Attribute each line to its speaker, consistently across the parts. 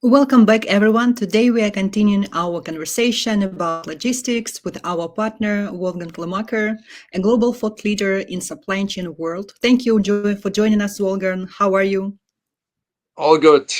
Speaker 1: Welcome back, everyone. Today we are continuing our conversation about logistics with our partner, Wolfgang Lehmacher, a global thought leader in supply chain world. Thank you for joining us, Wolfgang. How are you?
Speaker 2: All good.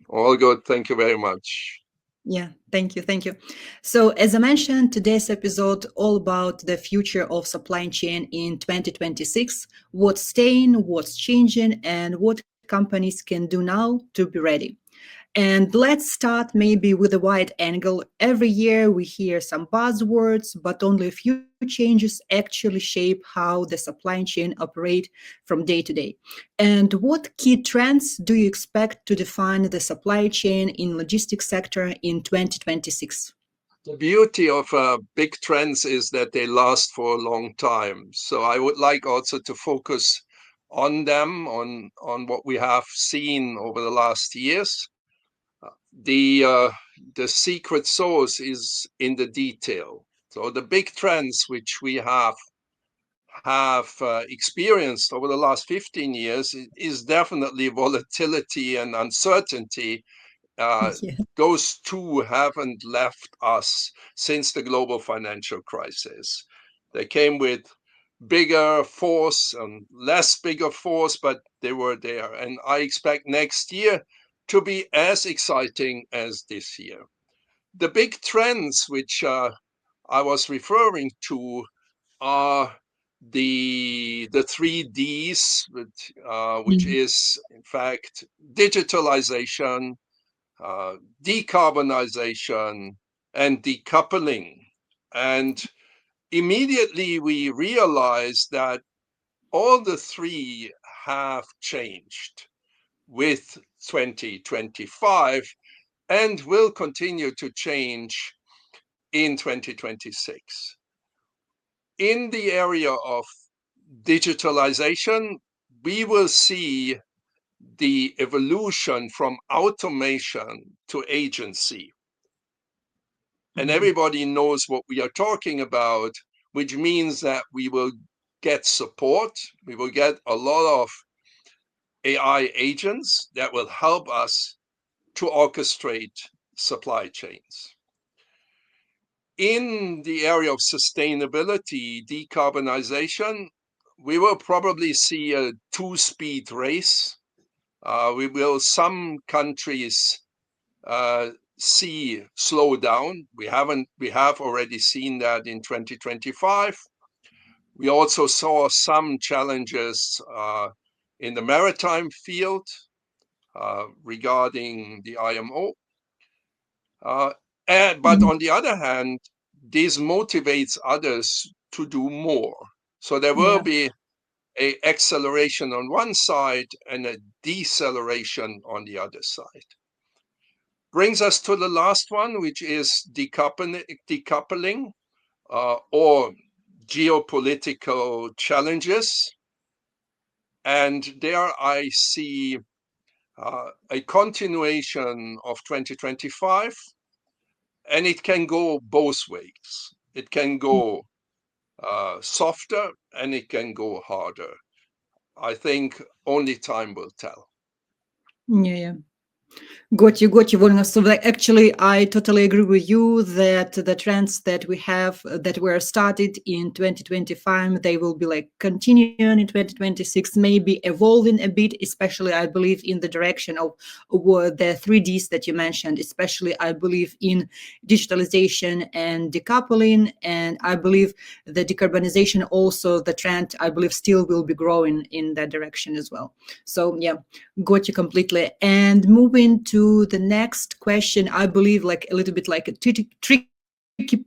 Speaker 2: All good. Thank you very much.
Speaker 1: Yeah, thank you, thank you. So, as I mentioned, today's episode all about the future of supply chain in 2026, what's staying, what's changing, and what companies can do now to be ready. And let's start maybe with a wide angle. Every year we hear some buzzwords, but only a few changes actually shape how the supply chain operate from day to day. And what key trends do you expect to define the supply chain in logistics sector in 2026?
Speaker 2: The beauty of big trends is that they last for a long time. So I would like also to focus on them, on what we have seen over the last years. The uh, the secret sauce is in the detail. So the big trends which we have experienced over the last 15 years is definitely volatility and uncertainty. uh,
Speaker 1: Yeah.
Speaker 2: those two haven't left us since the global financial crisis. They came with bigger force and less bigger force, but they were there. And I expect next year to be as exciting as this year. The big trends which I was referring to are the three Ds, which
Speaker 1: Mhm.
Speaker 2: is in fact digitalization, decarbonization, and decoupling. And immediately we realized that all the three have changed with 2025 and will continue to change in 2026. In the area of digitalization, we will see the evolution from automation to agency. And
Speaker 1: Mhm.
Speaker 2: everybody knows what we are talking about, which means that we will get support. We will get a lot of AI agents that will help us to orchestrate supply chains. In the area of sustainability, decarbonization, we will probably see a two-speed race. Some countries uh, see slow down. We have already seen that in 2025. We also saw some challenges in the maritime field regarding the IMO. Uh, but
Speaker 1: Mhm.
Speaker 2: on the other hand, this motivates others to do more. So there will
Speaker 1: Yeah.
Speaker 2: be a acceleration on one side and a deceleration on the other side. Brings us to the last one, which is decoupling or geopolitical challenges. And there I see a continuation of 2025, and it can go both ways. It can go softer and it can go harder. I think only time will tell.
Speaker 1: Yeah, yeah. Got you, Volna. So, like, actually, I totally agree with you that the trends that we have that were started in 2025, they will be like continuing in 2026, maybe evolving a bit. Especially, I believe in the direction of the 3Ds that you mentioned. Especially, I believe in digitalization and decoupling, and I believe the decarbonization also the trend. I believe still will be growing in that direction as well. So, yeah, got you completely. And moving to the next question, I believe like a little bit like a tricky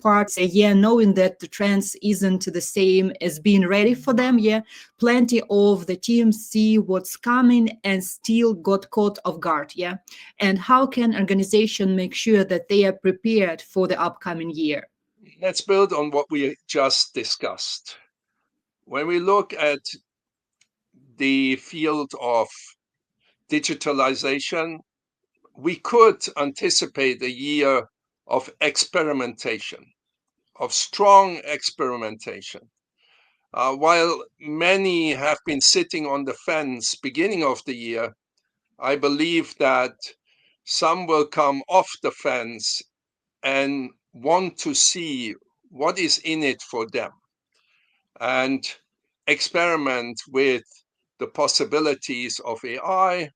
Speaker 1: part is, yeah, knowing that the trends isn't the same as being ready for them. Yeah, plenty of the teams see what's coming and still got caught off guard. Yeah, and how can organization make sure that they are prepared for the upcoming year?
Speaker 2: Let's build on what we just discussed. When we look at the field of digitalization, we could anticipate a year of experimentation, of strong experimentation. While many have been sitting on the fence beginning of the year, I believe that some will come off the fence and want to see what is in it for them and experiment with the possibilities of AI.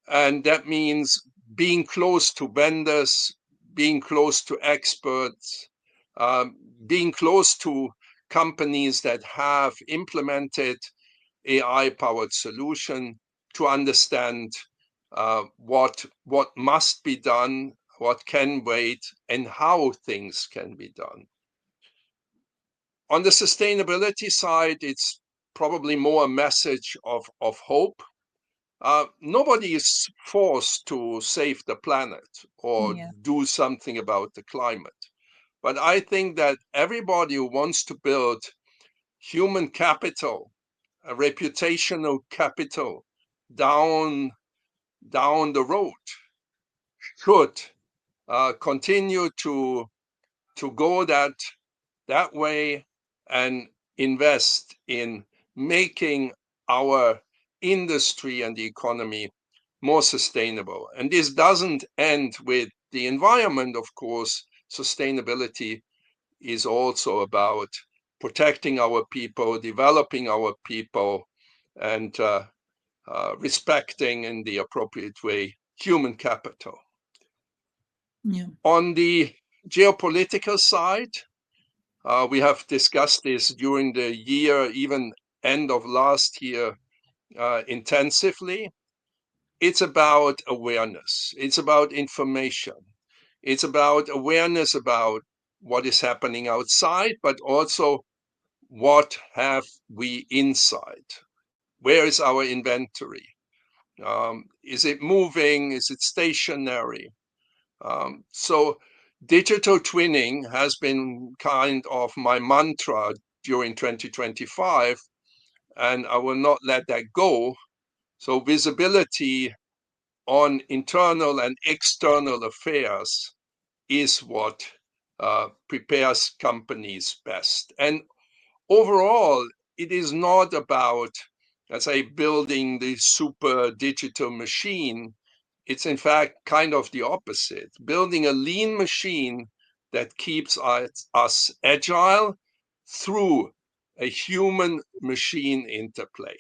Speaker 2: And that means being close to vendors, being close to experts, um, being close to companies that have implemented AI-powered solution to understand what must be done, what can wait, and how things can be done. On the sustainability side, it's probably more a message of hope. Nobody is forced to save the planet or
Speaker 1: Yeah.
Speaker 2: do something about the climate. But I think that everybody who wants to build human capital, a reputational capital down the road should continue to go that way and invest in making our industry and the economy more sustainable. And this doesn't end with the environment, of course. Sustainability is also about protecting our people, developing our people, and respecting in the appropriate way human capital.
Speaker 1: Yeah.
Speaker 2: On the geopolitical side, we have discussed this during the year, even end of last year, intensively. It's about awareness. It's about information. It's about awareness about what is happening outside, but also what have we inside? Where is our inventory? Is it moving? Is it stationary? So digital twinning has been kind of my mantra during 2025, and I will not let that go. So visibility on internal and external affairs is what prepares companies best. And overall, it is not about, let's say, building the super digital machine. It's in fact kind of the opposite, building a lean machine that keeps us agile through a human machine interplay.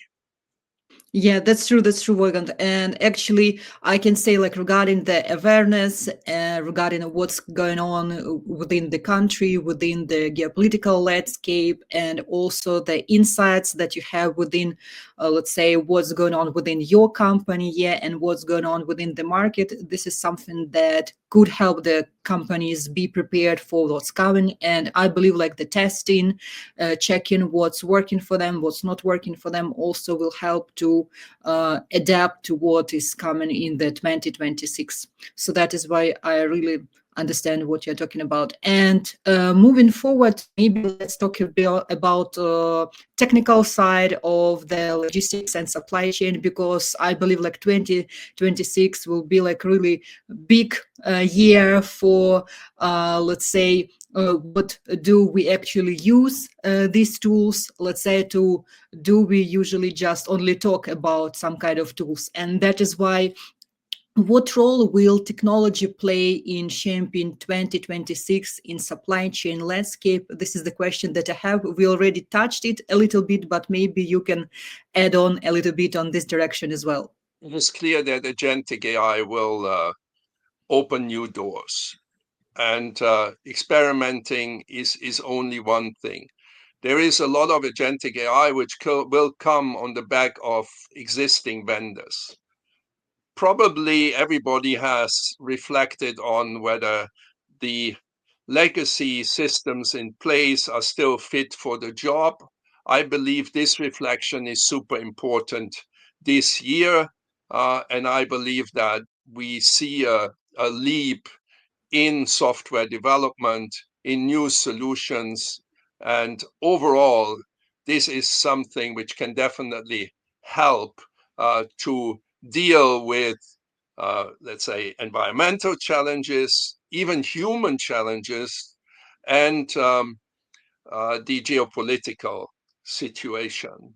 Speaker 1: Yeah, that's true. That's true, Wolfgang. And actually, I can say, like, regarding the awareness, regarding what's going on within the country, within the geopolitical landscape, and also the insights that you have within, let's say, what's going on within your company, yeah, and what's going on within the market. This is something that could help the companies be prepared for what's coming. And I believe, like, the testing, checking what's working for them, what's not working for them, also will help to adapt to what is coming in the 2026. So that is why I really understand what you're talking about. And moving forward, maybe let's talk a bit about technical side of the logistics and supply chain, because I believe like 2026 will be like really big year for let's say what do we actually use these tools, let's say, to do we usually just only talk about some kind of tools. And that is why, what role will technology play in shaping 2026 in supply chain landscape? This is the question that I have. We already touched it a little bit, but maybe you can add on a little bit on this direction as well.
Speaker 2: It is clear that agentic AI will open new doors, and experimenting is only one thing. There is a lot of agentic AI which will come on the back of existing vendors. Probably everybody has reflected on whether the legacy systems in place are still fit for the job. I believe this reflection is super important this year, and I believe that we see a leap in software development, in new solutions, and overall, this is something which can definitely help to deal with, let's say, environmental challenges, even human challenges, and the geopolitical situation.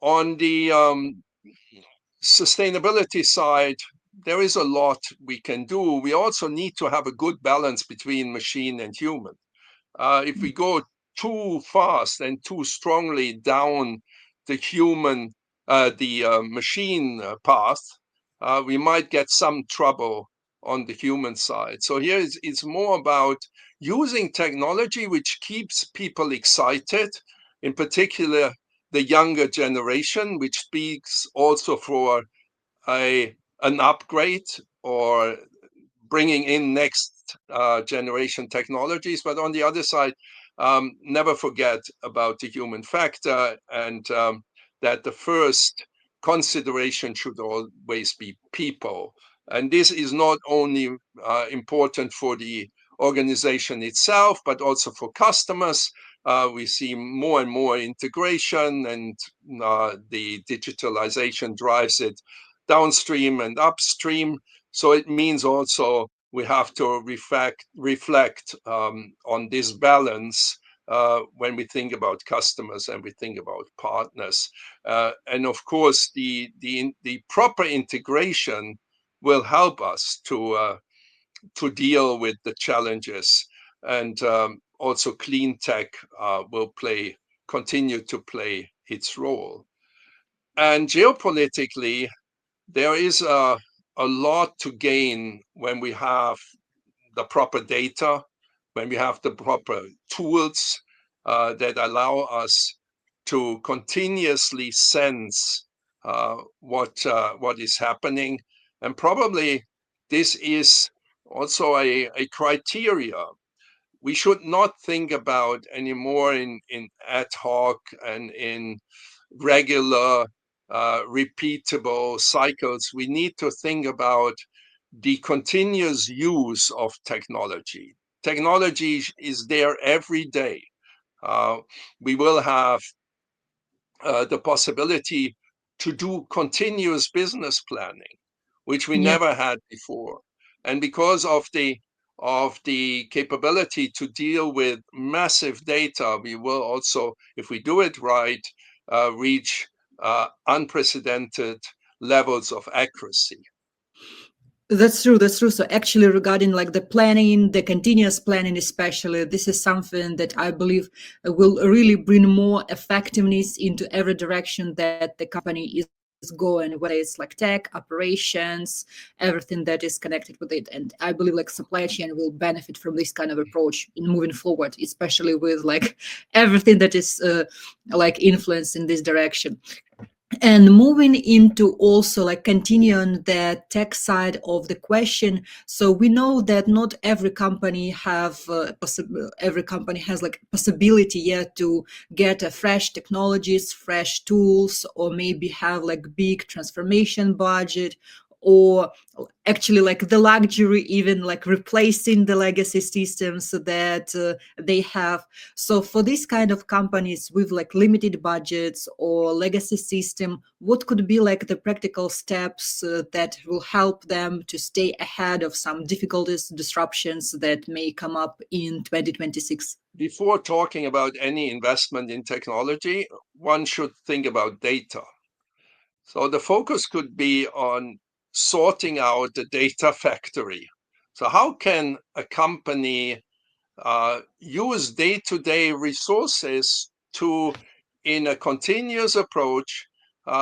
Speaker 2: On the sustainability side, there is a lot we can do. We also need to have a good balance between machine and human. If we go too fast and too strongly down the machine path, we might get some trouble on the human side. So here it's more about using technology which keeps people excited, in particular the younger generation, which speaks also for an upgrade or bringing in next generation technologies. But on the other side, never forget about the human factor, and that the first consideration should always be people. And this is not only important for the organization itself, but also for customers. We see more and more integration, and the digitalization drives it downstream and upstream. So it means also we have to reflect on this balance when we think about customers and we think about partners. And of course, the proper integration will help us to deal with the challenges. And also clean tech will continue to play its role. And geopolitically, there is a lot to gain when we have the proper data, when we have the proper tools that allow us to continuously sense what is happening. And probably this is also a criteria. We should not think about anymore in ad hoc and in regular, repeatable cycles. We need to think about the continuous use of technology. Technology is there every day. We will have the possibility to do continuous business planning, which we
Speaker 1: Yeah.
Speaker 2: never had before. And because of the capability to deal with massive data, we will also, if we do it right, reach unprecedented levels of accuracy.
Speaker 1: That's true. That's true. So actually, regarding like the planning, the continuous planning, especially, this is something that I believe will really bring more effectiveness into every direction that the company is going, whether it's like tech, operations, everything that is connected with it. And I believe like supply chain will benefit from this kind of approach in moving forward, especially with like everything that is like influenced in this direction. And moving into also like continuing the tech side of the question, so we know that not every company every company has like possibility yet to get a fresh technologies, fresh tools, or maybe have like big transformation budget, or actually like the luxury even like replacing the legacy systems that they have. So for these kind of companies with like limited budgets or legacy system, what could be like the practical steps that will help them to stay ahead of some difficulties, disruptions that may come up in 2026?
Speaker 2: Before talking about any investment in technology, one should think about data. So the focus could be on sorting out the data factory. So how can a company use day-to-day resources to, in a continuous approach,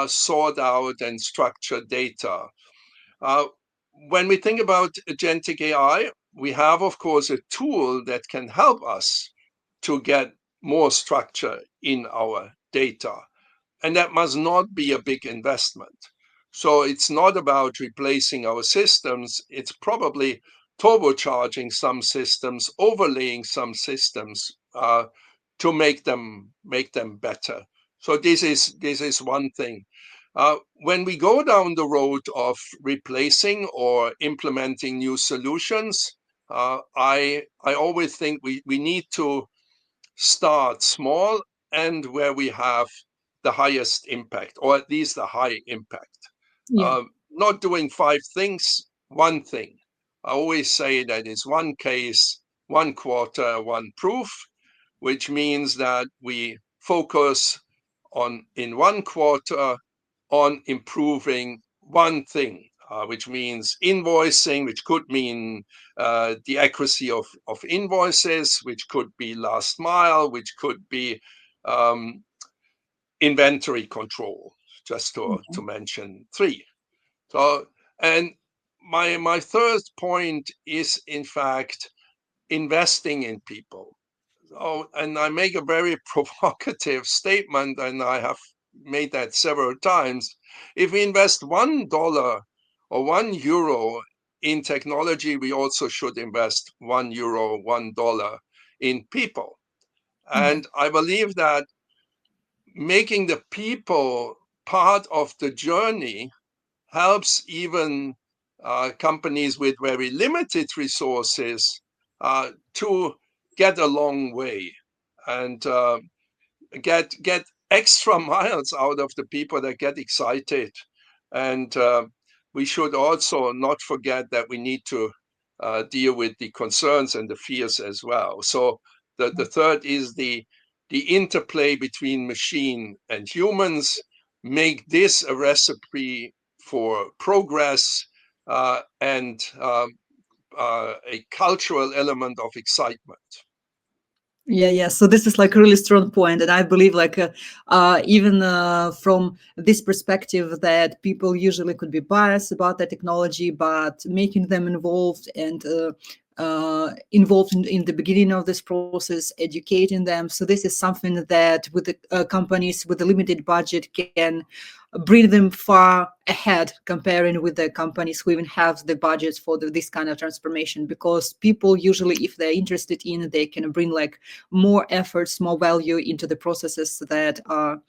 Speaker 2: sort out and structure data? Uh, when we think about agentic AI, we have, of course, a tool that can help us to get more structure in our data. And that must not be a big investment. So it's not about replacing our systems. It's probably turbocharging some systems, overlaying some systems to make them better. So this is one thing. When we go down the road of replacing or implementing new solutions, I always think we need to start small and where we have the highest impact, or at least a high impact.
Speaker 1: Yeah.
Speaker 2: Not doing five things, one thing. I always say that it's one case, one quarter, one proof, which means that we focus on in one quarter on improving one thing. which means invoicing, which could mean the accuracy of invoices, which could be last mile, which could be inventory control, just to mention three. So, and my third point is, in fact, investing in people. Oh, and I make a very provocative statement, and I have made that several times. If we invest $1 or €1 in technology, we also should invest €1, $1 in people.
Speaker 1: Yeah.
Speaker 2: And I believe that making the people part of the journey helps even companies with very limited resources to get a long way and get extra miles out of the people that get excited. And we should also not forget that we need to deal with the concerns and the fears as well. So the third is the interplay between machine and humans. Make this a recipe for progress and a cultural element of excitement.
Speaker 1: Yeah. So this is like a really strong point, and I believe like even from this perspective that people usually could be biased about the technology, but making them involved and involved in the beginning of this process, educating them. So this is something that with the companies with a limited budget can bring them far ahead comparing with the companies who even have the budgets for this kind of transformation, because people usually, if they're interested in, they can bring like more efforts, more value into the processes that are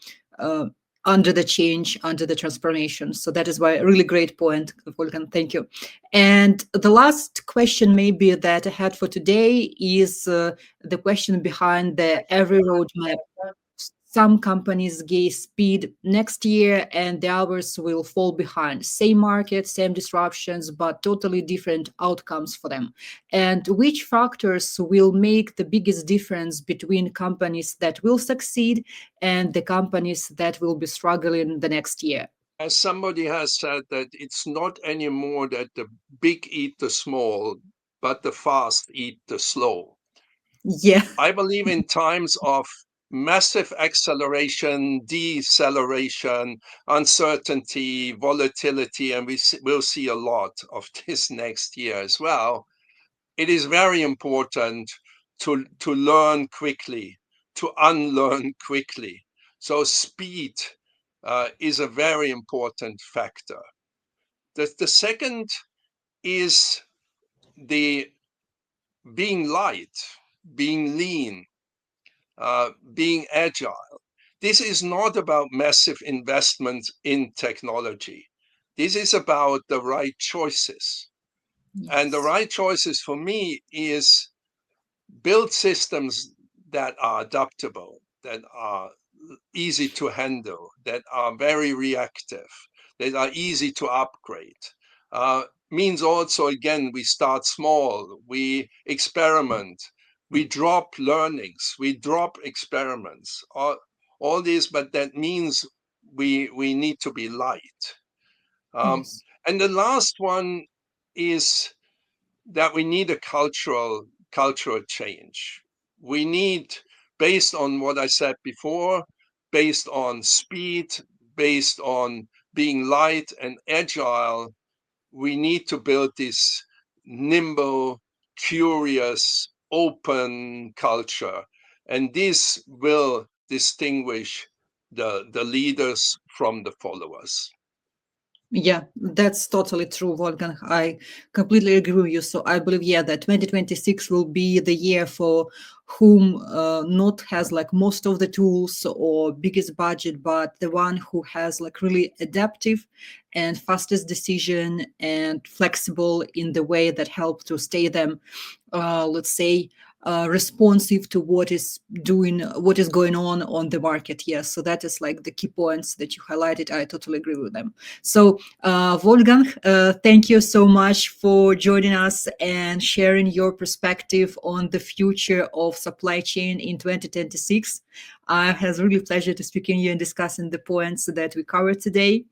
Speaker 1: under the change, under the transformation. So that is why a really great point, Wolfgang. Thank you. And the last question maybe that I had for today is the question behind the every roadmap. Some companies gain speed next year and the others will fall behind. Same market, same disruptions, but totally different outcomes for them. And which factors will make the biggest difference between companies that will succeed and the companies that will be struggling the next year?
Speaker 2: As somebody has said, that it's not anymore that the big eat the small, but the fast eat the slow.
Speaker 1: Yeah.
Speaker 2: I believe in times of massive acceleration, deceleration, uncertainty, volatility, and we'll see a lot of this next year as well. It is very important to learn quickly, to unlearn quickly. So speed is a very important factor. The second is the being light, being lean, being agile. This is not about massive investment in technology. This is about the right choices. And the
Speaker 1: Yes.
Speaker 2: right choices for me is build systems that are adaptable, that are easy to handle, that are very reactive, that are easy to upgrade. Means also, again, we start small, we experiment, we drop learnings, we drop experiments, all this, but that means we need to be light.
Speaker 1: Yes.
Speaker 2: And the last one is that we need a cultural change. We need, based on what I said before, based on speed, based on being light and agile, we need to build this nimble, curious, open culture. And this will distinguish the leaders from the followers.
Speaker 1: Yeah, that's totally true, Wolfgang. I completely agree with you. So I believe, yeah, that 2026 will be the year for whom not has like most of the tools or biggest budget, but the one who has like really adaptive and fastest decision and flexible in the way that help to stay them, let's say, responsive to what is going on the market. Yes, so that is like the key points that you highlighted. I totally agree with them. So Wolfgang, thank you so much for joining us and sharing your perspective on the future of supply chain in 2026. It has really pleasure to speaking to you and discussing the points that we covered today.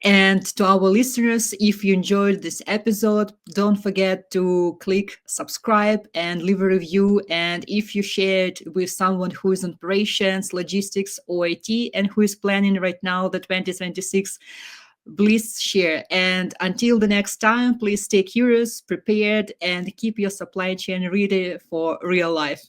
Speaker 1: And to our listeners, if you enjoyed this episode, don't forget to click subscribe and leave a review. And if you share it with someone who is in operations, logistics, or IT, and who is planning right now the 2026, please share. And until the next time, please stay curious, prepared, and keep your supply chain ready for real life.